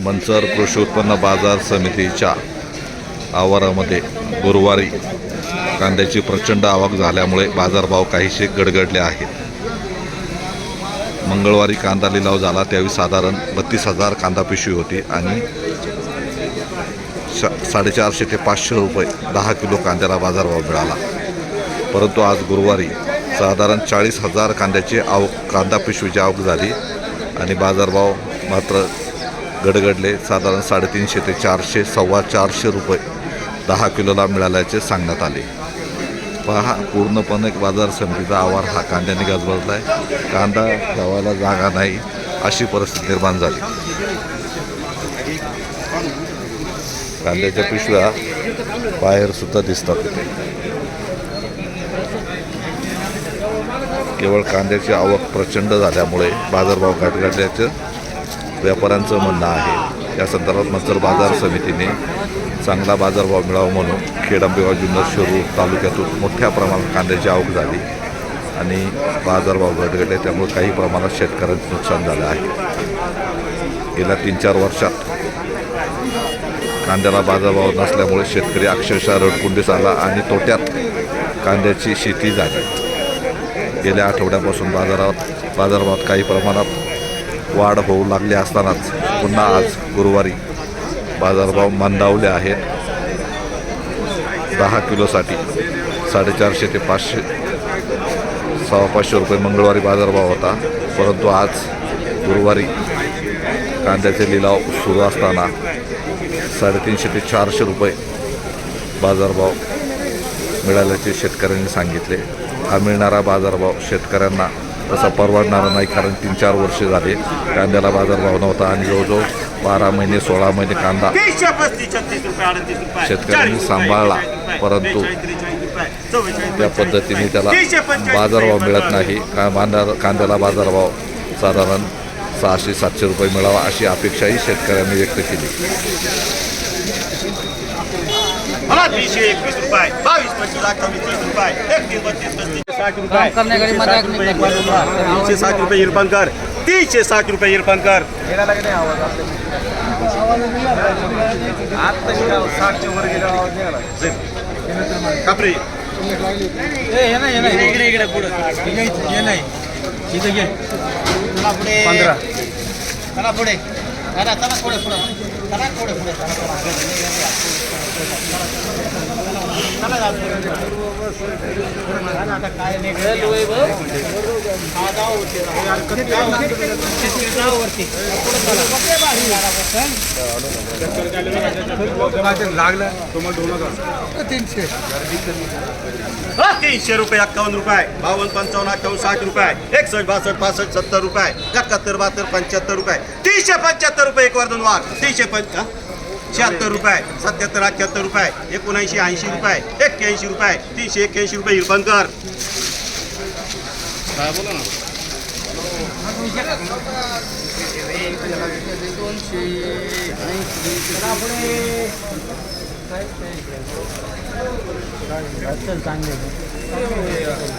मंचर कृषी उत्पन्न बाजार समितीच्या आवारामध्ये गुरुवारी कांद्याची प्रचंड आवक झाल्यामुळे बाजारभाव काहीसे गडगडले आहेत. मंगळवारी कांदा लिलाव झाला त्यावेळी साधारण 32,000 कांदा पिशवी होती आणि 450 ते 500 रुपये 10 किलो कांद्याला बाजारभाव मिळाला. परंतु आज गुरुवारी साधारण 40,000 कांदा पिशवीची आवक झाली आणि बाजारभाव मात्र गडगडले. साधारण 350 ते 400 450 रुपये 10 किलोला मिळाल्याचे सांगण्यात आले. पहा, पूर्णपणे बाजार समितीचा आवार हा कांद्याने गजबजला आहे. कांदा ठेवायला जागा नाही अशी परिस्थिती निर्माण झाली. कांद्याच्या पिशव्या बाहेर सुद्धा दिसतात. केवळ कांद्याची आवक प्रचंड झाल्यामुळे बाजारभाव गडगडल्याचं व्यापाऱ्यांचं म्हणणं आहे. या संदर्भात मंचर बाजार समितीने चांगला बाजारभाव मिळावा म्हणून खेड, आंबेगाव, जुन्नर, शिरूर तालुक्यातून मोठ्या प्रमाणात कांद्याची आवक झाली आणि बाजारभाव गडगडले. त्यामुळे काही प्रमाणात शेतकऱ्यांचं नुकसान झालं आहे. गेल्या 3-4 वर्षात कांद्याला बाजारभाव नसल्यामुळे शेतकरी अक्षरशः रडकुंडीस आला आणि तोट्यात कांद्याची शेती झाली. गेल्या आठवड्यापासून बाजारभावात काही प्रमाणात वाढ होऊ लागली असतानाच पुन्हा आज गुरुवारी बाजारभाव मंदावले आहेत. 10 किलोसाठी 450 ते 500 550 रुपये मंगळवारी बाजारभाव होता. परंतु आज गुरुवारी कांद्याचे लिलाव सुरू असताना 350 ते 400 रुपये बाजारभाव मिळाल्याचे शेतकऱ्यांनी सांगितले. हा मिळणारा बाजारभाव शेतकऱ्यांना तसा परवडणारा नाही, कारण 3-4 वर्षे झाले कांद्याला बाजारभाव नव्हता आणि जवळजवळ 12 महिने 16 महिने कांदा शेतकऱ्यांनी सांभाळला. परंतु त्या पद्धतीने त्याला बाजारभाव मिळत नाही. कांद्याला बाजारभाव साधारण 600-700 रुपये मिळावा अशी अपेक्षाही शेतकऱ्यांनी व्यक्त केली. 321 रुपये 22, 25, 28, 30 रुपये 1, 360 रुपये 360 रुपये इरफानकर 360 रुपये इरफानकर कापरे इकडे पुढे 15 चला पुढे चला पुढे लागलं तुम्हाला 300 रुपये 51 रुपये 52, 55, 58, 60 रुपये 61, 62, 65, 70 रुपये 71, 72, 75 रुपये 375 रुपये एक वर्धन वार 376 रुपये 77, 78 रुपये 79, 80 रुपये 81 रुपये 381 रुपये इरफानकर बोला ना.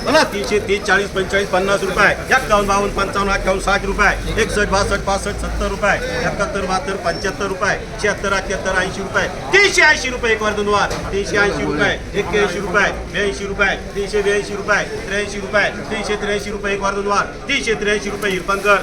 मला 330, 40, 45, 50 रुपये 51, 52, 55, 58, 60 रुपये 61, 62, 65, 70 रुपये 71, 72, 75 रुपये 76, 78, 80 रुपये 380 रुपये एक वर्धन वार 380 रुपये 81 रुपये 82 रुपये 382 रुपये 83 रुपये 383 रुपये एक वर्धन वार 383 रुपये इरफानकर